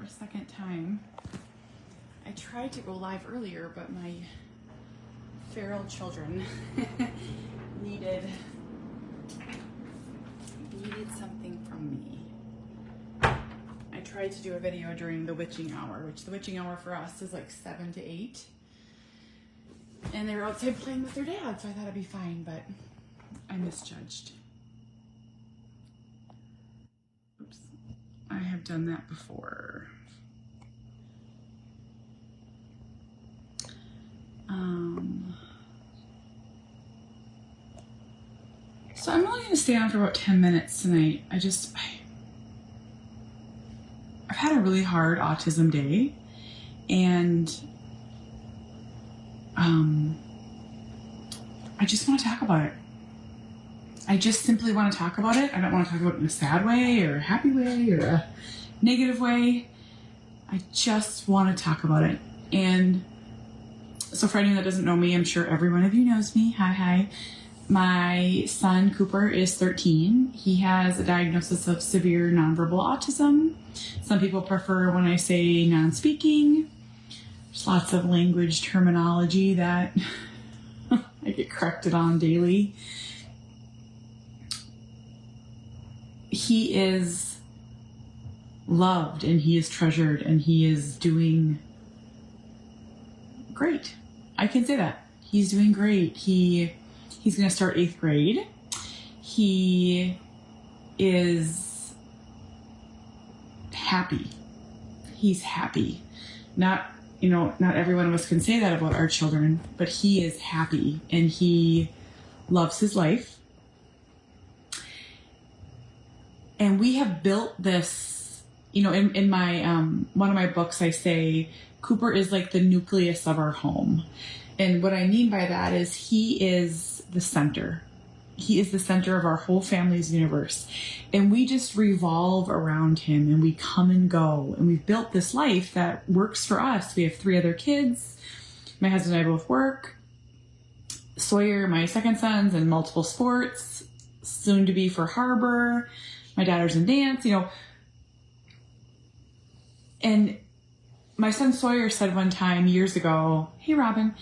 a second time. I tried to go live earlier, but my feral children needed something from me. I tried to do a video during the witching hour, which the witching hour for us is like 7 to 8. And they were outside playing with their dad, so I thought it'd be fine, but I misjudged. Oops. I have done that before. So I'm only going to stay on for about 10 minutes tonight. I've had a really hard autism day, and I just want to talk about it. I just simply want to talk about it. I don't want to talk about it in a sad way or a happy way or a negative way. I just want to talk about it. And so for anyone that doesn't know me, I'm sure every one of you knows me. Hi. My son, Cooper, is 13. He has a diagnosis of severe nonverbal autism. Some people prefer when I say non-speaking. There's lots of language terminology that I get corrected on daily. He is loved and he is treasured and he is doing great. I can say that. He's doing great. He's going to start 8th grade. He is happy. He's happy. Not every one of us can say that about our children, but he is happy and he loves his life. And we have built this, in my, one of my books, I say Cooper is like the nucleus of our home. And what I mean by that is he is the center. He is the center of our whole family's universe. And we just revolve around him and we come and go. And we've built this life that works for us. We have 3 other kids. My husband and I both work. Sawyer, my second son's in multiple sports, soon to be for Harbor. My daughter's in dance, And my son Sawyer said one time years ago, hey, Robin,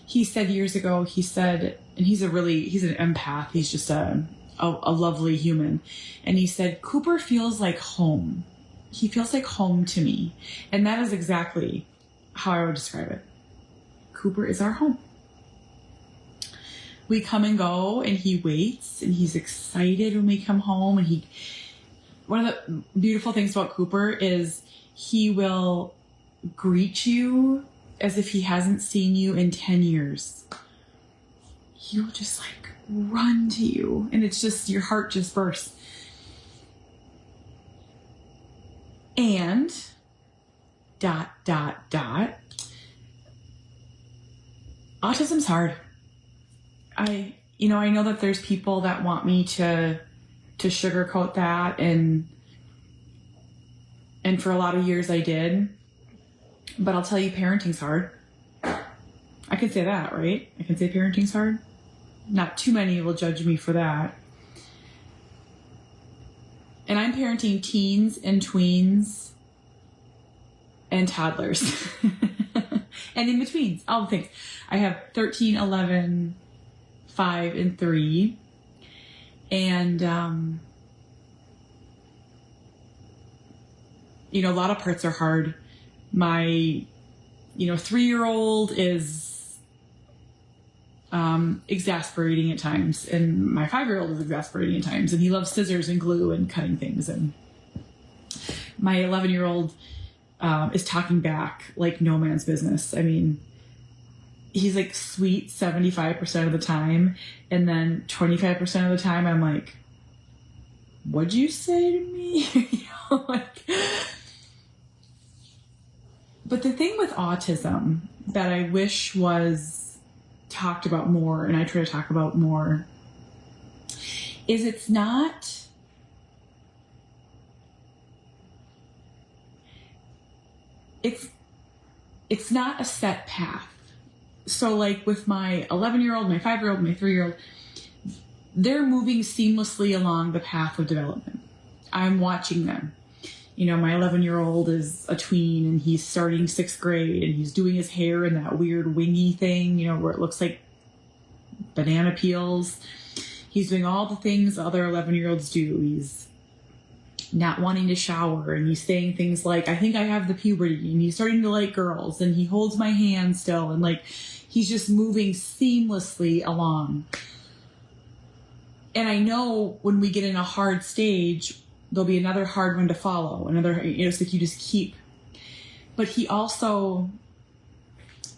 he said years ago, and he's an empath. He's just a lovely human. And he said, Cooper feels like home. He feels like home to me. And that is exactly how I would describe it. Cooper is our home. We come and go and he waits and he's excited when we come home. And one of the beautiful things about Cooper is he will greet you as if he hasn't seen you in 10 years. He will just like run to you and it's just, your heart just bursts. And ... autism's hard. I know that there's people that want me to sugarcoat that and for a lot of years I did, but I'll tell you, parenting's hard. I can say that, right? I can say parenting's hard. Not too many will judge me for that. And I'm parenting teens and tweens and toddlers and in betweens, all the things. I have 13, 11, 5, and 3. And, a lot of parts are hard. My, 3-year-old is exasperating at times, and my 5-year-old is exasperating at times, and he loves scissors and glue and cutting things. And my 11-year-old is talking back like no man's business. I mean, he's like sweet 75% of the time, and then 25% of the time I'm like, what'd you say to me? But the thing with autism that I wish was talked about more, and I try to talk about more, is it's not a set path. So like with my 11-year-old, my 5-year-old, my 3-year-old, they're moving seamlessly along the path of development. I'm watching them. My 11-year-old is a tween and he's starting 6th grade and he's doing his hair in that weird wingy thing, where it looks like banana peels. He's doing all the things other 11-year-olds do. He's not wanting to shower, and he's saying things like, I think I have the puberty, and he's starting to like girls, and he holds my hand still, and like he's just moving seamlessly along. And I know when we get in a hard stage, there'll be another hard one to follow. It's like you just keep. But he also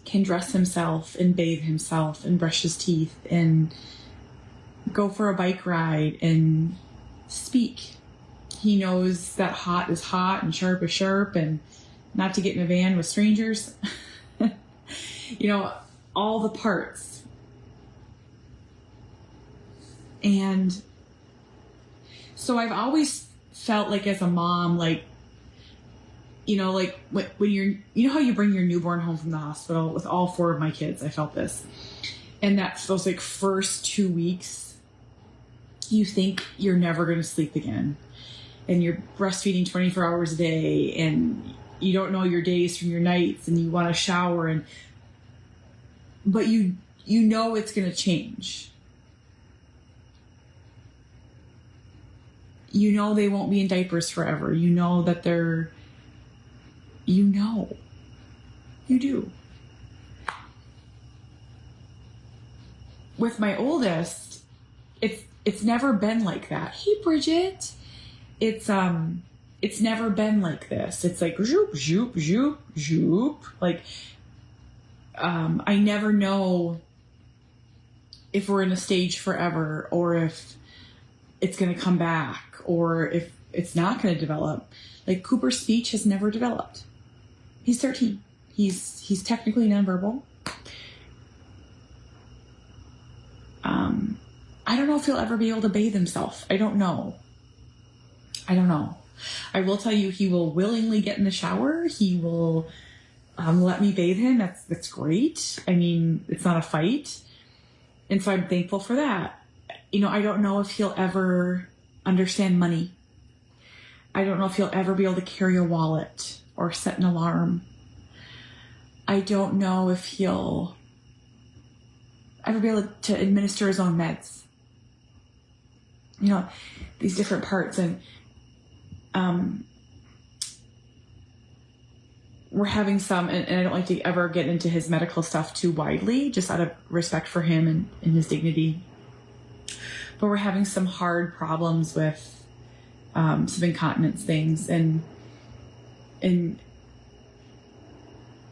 can dress himself and bathe himself and brush his teeth and go for a bike ride and speak. He knows that hot is hot and sharp is sharp and not to get in a van with strangers. All the parts. And so I've always felt like as a mom, like when you're, how you bring your newborn home from the hospital with all 4 of my kids, I felt this. And those like first 2 weeks, you think you're never going to sleep again. And you're breastfeeding 24 hours a day, and you don't know your days from your nights, and you want to shower, but you know it's going to change. You know they won't be in diapers forever. You know that you do. With my oldest, it's never been like that. Hey, Bridget. It's never been like this. It's like zoop, zoop, zoop, zoop. Like, I never know if we're in a stage forever, or if it's going to come back, or if it's not going to develop. Like, Cooper's speech has never developed. He's 13. He's technically nonverbal. I don't know if he'll ever be able to bathe himself. I don't know. I will tell you, he will willingly get in the shower. He will let me bathe him. That's great. I mean, it's not a fight. And so I'm thankful for that. I don't know if he'll ever understand money. I don't know if he'll ever be able to carry a wallet or set an alarm. I don't know if he'll ever be able to administer his own meds. These different parts. And we're having some, and I don't like to ever get into his medical stuff too widely, just out of respect for him and his dignity. But we're having some hard problems with some incontinence things, and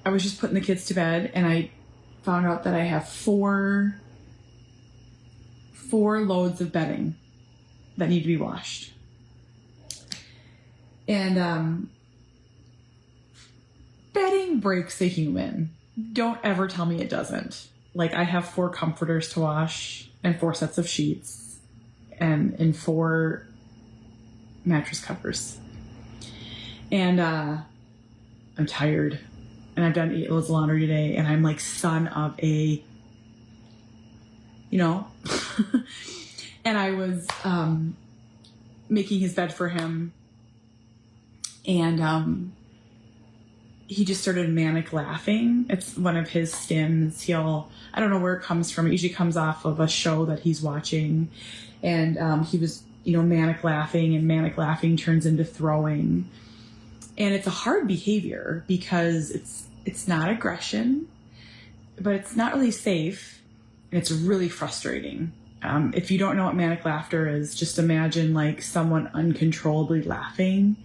I was just putting the kids to bed, and I found out that I have four loads of bedding that need to be washed. And bedding breaks a human. Don't ever tell me it doesn't. Like, I have 4 comforters to wash, and 4 sets of sheets, and 4 mattress covers. And I'm tired, and I've done 8 loads of laundry today, and I'm like son of a, and I was making his bed for him, and he just started manic laughing. It's one of his stims. I don't know where it comes from. It usually comes off of a show that he's watching. And he was, manic laughing, and manic laughing turns into throwing. And it's a hard behavior because it's not aggression, but it's not really safe. And it's really frustrating. If you don't know what manic laughter is, just imagine like someone uncontrollably laughing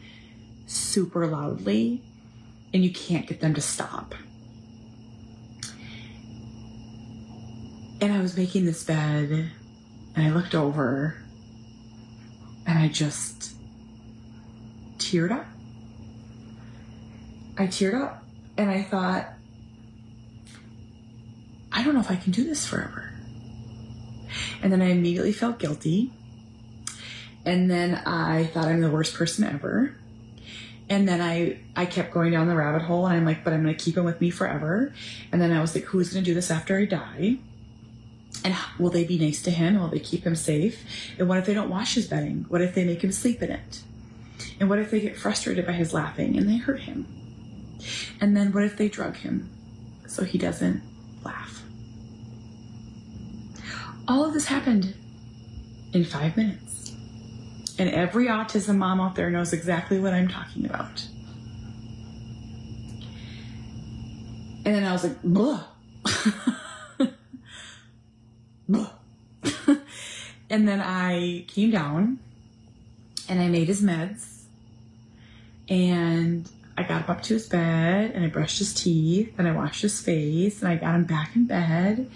super loudly, and you can't get them to stop. And I was making this bed, and I looked over, and I just teared up. And I thought, I don't know if I can do this forever. And then I immediately felt guilty. And then I thought I'm the worst person ever. And then I kept going down the rabbit hole, and I'm like, but I'm going to keep him with me forever. And then I was like, who's going to do this after I die? And will they be nice to him? Will they keep him safe? And what if they don't wash his bedding? What if they make him sleep in it? And what if they get frustrated by his laughing and they hurt him? And then what if they drug him so he doesn't laugh? All of this happened in 5 minutes. And every autism mom out there knows exactly what I'm talking about. And then I was like, blah. Blah. And then I came down and I made his meds and I got him up to his bed and I brushed his teeth and I washed his face and I got him back in bed,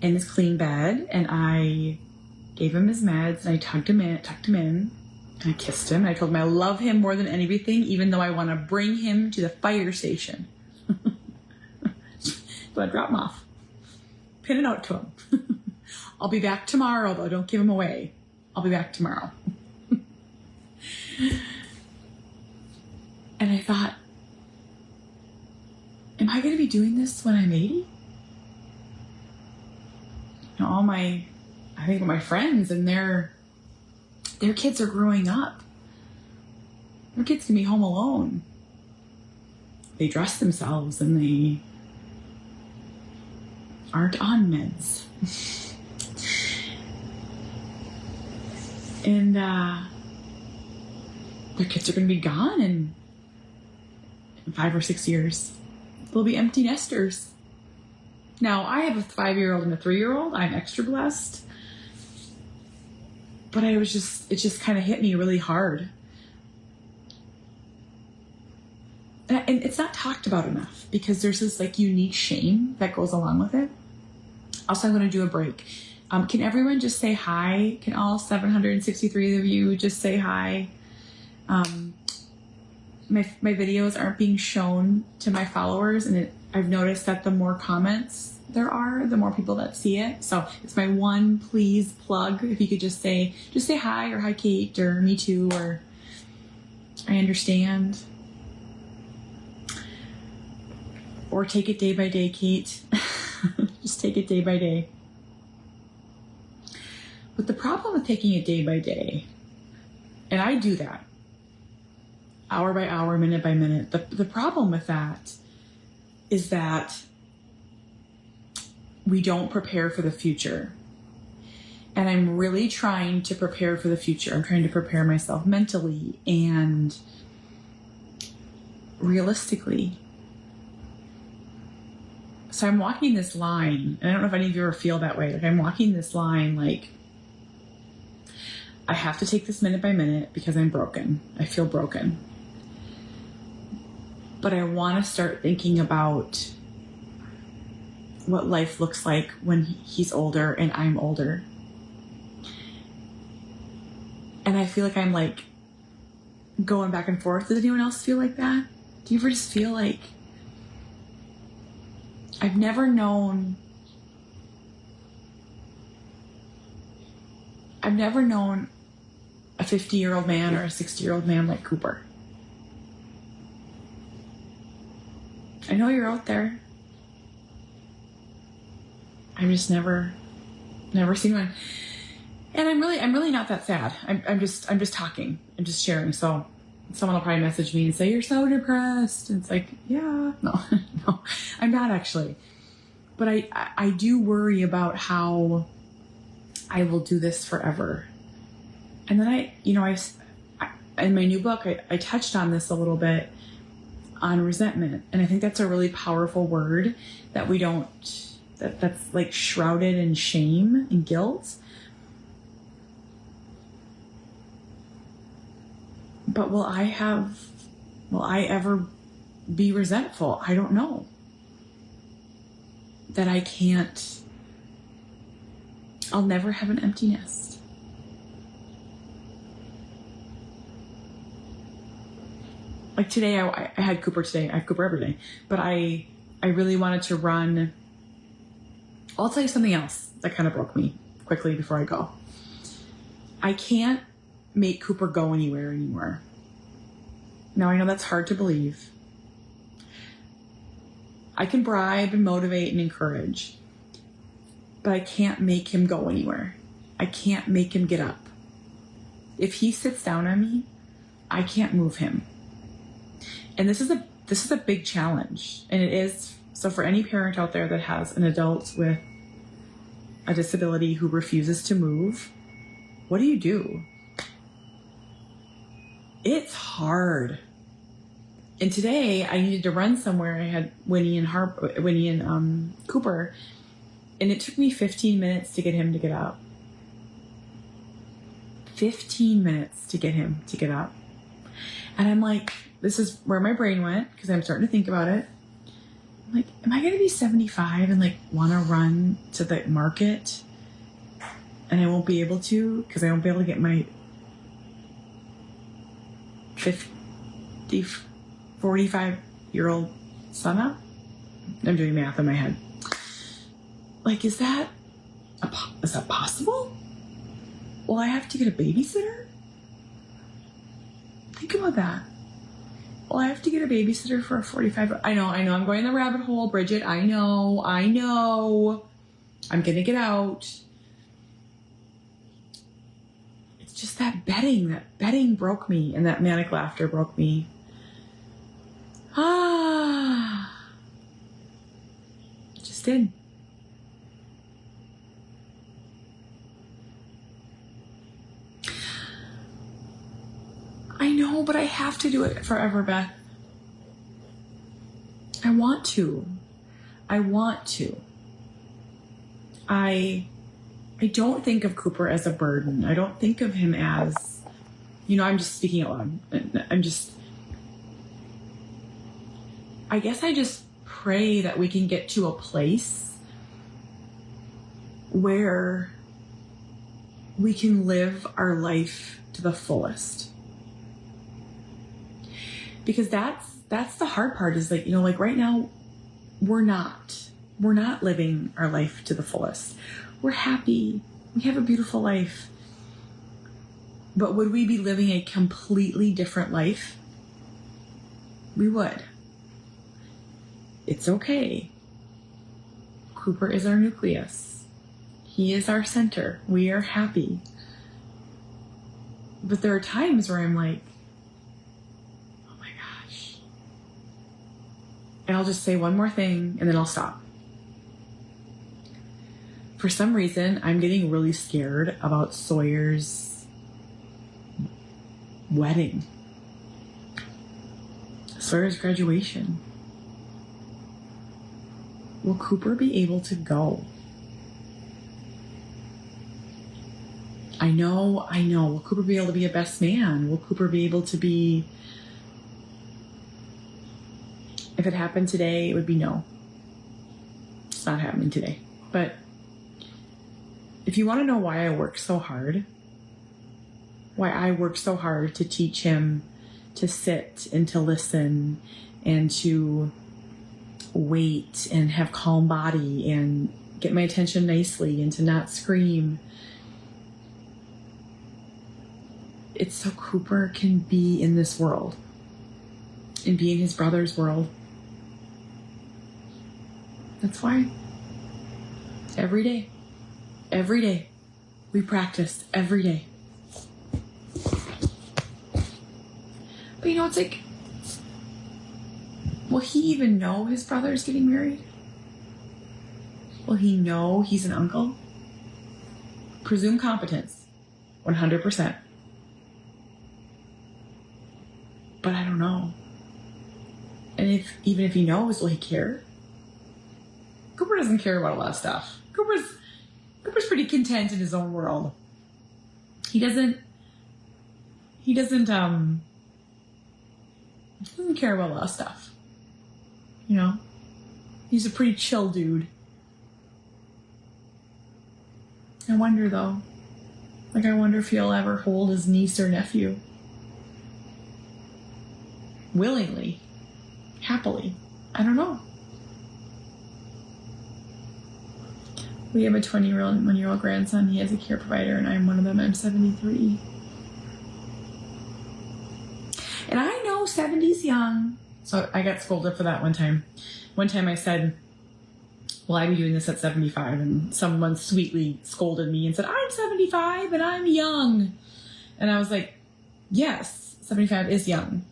in his clean bed, and I gave him his meds and I tucked him in and I kissed him and I told him I love him more than anything, even though I want to bring him to the fire station. So I drop him off, pin it out to him. I'll be back tomorrow, though. Don't give him away. I'll be back tomorrow. And I thought, am I going to be doing this when I'm 80? You know, I think of my friends and their kids are growing up. Their kids can be home alone. They dress themselves and they aren't on meds. And their kids are going to be gone in 5 or 6 years. They'll be empty nesters. Now, I have a 5-year-old and a 3-year-old. I'm extra blessed. But it just kind of hit me really hard. And it's not talked about enough because there's this like unique shame that goes along with it. Also, I'm going to do a break. Can everyone just say hi? Can all 763 of you just say hi? My videos aren't being shown to my followers, and I've noticed that the more comments there are, the more people that see it. So it's my one please plug. If you could just say hi, or hi Kate, or me too, or I understand. Or take it day by day, Kate. Just take it day by day. But the problem with taking it day by day, and I do that, hour by hour, minute by minute, the problem with that is that we don't prepare for the future. And I'm really trying to prepare for the future. I'm trying to prepare myself mentally and realistically. So I'm walking this line, and I don't know if any of you ever feel that way. Like I'm walking this line like, I have to take this minute by minute because I'm broken. I feel broken. But I want to start thinking about what life looks like when he's older and I'm older. And I feel like I'm like going back and forth. Does anyone else feel like that? Do you ever just feel like I've never known a 50-year-old man or a 60-year-old man like Cooper. I know you're out there. I've just never seen one. And I'm really not that sad. I'm just talking. I'm just sharing. So someone will probably message me and say, you're so depressed. And it's like, yeah, no, I'm not actually. But I do worry about how I will do this forever. And then I in my new book, I touched on this a little bit on resentment. And I think that's a really powerful word that we don't, that's like shrouded in shame and guilt. But will I ever be resentful? I don't know. That I'll never have an empty nest. Like today, I had Cooper today. I have Cooper every day. But I really wanted to run. I'll tell you something else that kind of broke me quickly before I go. I can't make Cooper go anywhere anymore. Now, I know that's hard to believe. I can bribe and motivate and encourage, but I can't make him go anywhere. I can't make him get up. If he sits down on me, I can't move him. And this is a big challenge. And it is, so for any parent out there that has an adult with a disability who refuses to move, what do? It's hard. And today I needed to run somewhere. I had Winnie and Cooper, and it took me 15 minutes to get him to get up. 15 minutes to get him to get up. And I'm like, this is where my brain went, because I'm starting to think about it. I'm like, am I going to be 75 and like want to run to the market and I won't be able to, because I won't be able to get my 45-year-old son up? I'm doing math in my head. Like, is that possible? Will I have to get a babysitter? Think about that. Well, I have to get a babysitter for a 45. I know. I'm going in the rabbit hole, Bridget. I know. I'm going to get out. It's just that bedding. That bedding broke me, and that manic laughter broke me. Just did. I know, but I have to do it forever, Beth. I want to. I don't think of Cooper as a burden. I don't think of him as, I'm just speaking out loud. I guess I just pray that we can get to a place where we can live our life to the fullest. Because that's the hard part, is like, like right now we're not living our life to the fullest. We're happy. We have a beautiful life. But would we be living a completely different life? We would. It's okay. Cooper is our nucleus. He is our center. We are happy. But there are times where I'm like, and I'll just say one more thing and then I'll stop. For some reason, I'm getting really scared about Sawyer's wedding. Sawyer's graduation. Will Cooper be able to go? I know. Will Cooper be able to be a best man? Will Cooper be able to be... If it happened today, it would be no. It's not happening today. But if you want to know why I work so hard to teach him to sit and to listen and to wait and have calm body and get my attention nicely and to not scream, it's so Cooper can be in this world and be in his brother's world. That's why. Every day, we practice every day. But it's like, will he even know his brother's getting married? Will he know he's an uncle? Presume competence, 100%. But I don't know. And even if he knows, will he care? Cooper doesn't care about a lot of stuff. Cooper's pretty content in his own world. He doesn't care about a lot of stuff. He's a pretty chill dude. I wonder though. I wonder if he'll ever hold his niece or nephew. Willingly. Happily. I don't know. We have a 21-year-old grandson. He has a care provider, and I'm one of them. I'm 73. And I know 70's young. So I got scolded for that one time. One time I said, will I be doing this at 75? And someone sweetly scolded me and said, I'm 75 and I'm young. And I was like, yes, 75 is young.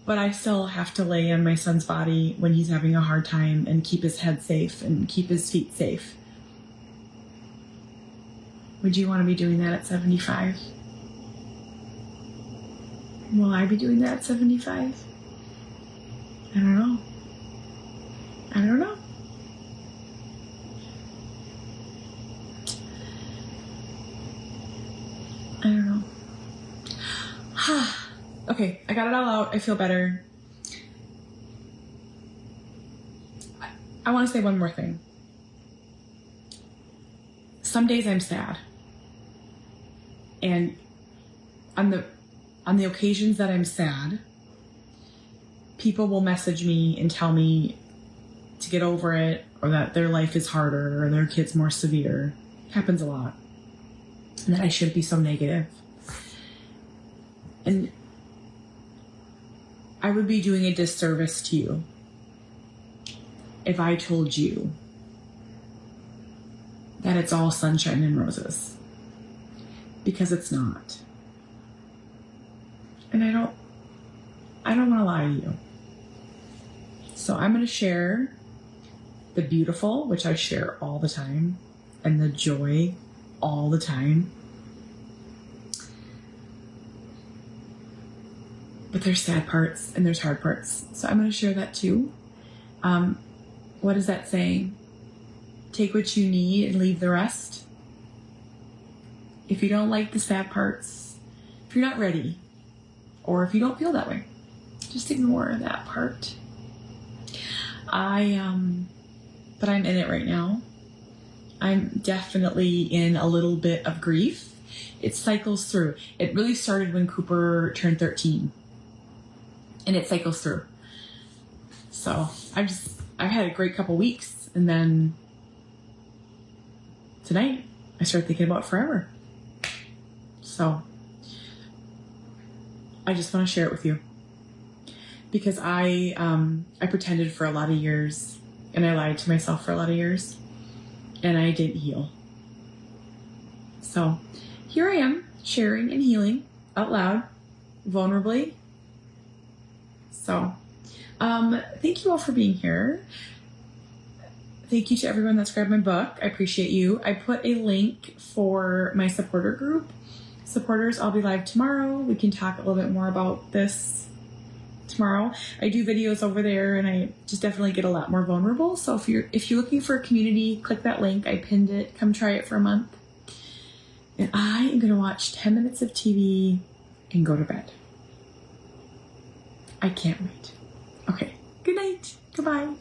But I still have to lay on my son's body when he's having a hard time and keep his head safe and keep his feet safe. Would you want to be doing that at 75? Will I be doing that at 75? I don't know. I don't know. I don't know. Okay, I got it all out. I feel better. I want to say one more thing. Some days I'm sad. And on the occasions that I'm sad, people will message me and tell me to get over it, or that their life is harder, or their kid's more severe. It happens a lot. And that I shouldn't be so negative. And I would be doing a disservice to you if I told you that it's all sunshine and roses. Because it's not. And I don't want to lie to you. So I'm going to share the beautiful, which I share all the time, and the joy all the time. But there's sad parts and there's hard parts. So I'm going to share that too. What is that saying? Take what you need and leave the rest. If you don't like the sad parts, if you're not ready, or if you don't feel that way, just ignore that part. But I'm in it right now. I'm definitely in a little bit of grief. It cycles through. It really started when Cooper turned 13. And it cycles through. So I've had a great couple weeks, and then tonight I started thinking about forever. So I just want to share it with you, because I pretended for a lot of years, and I lied to myself for a lot of years, and I didn't heal. So here I am, sharing and healing out loud, vulnerably. So, thank you all for being here. Thank you to everyone that's grabbed my book. I appreciate you. I put a link for my supporter group. Supporters, I'll be live tomorrow. We can talk a little bit more about this tomorrow. I do videos over there, and I just definitely get a lot more vulnerable. So if you're looking for a community, click that link. I pinned it. Come try it for a month. And I am going to watch 10 minutes of TV and go to bed. I can't wait. Okay. Good night. Goodbye.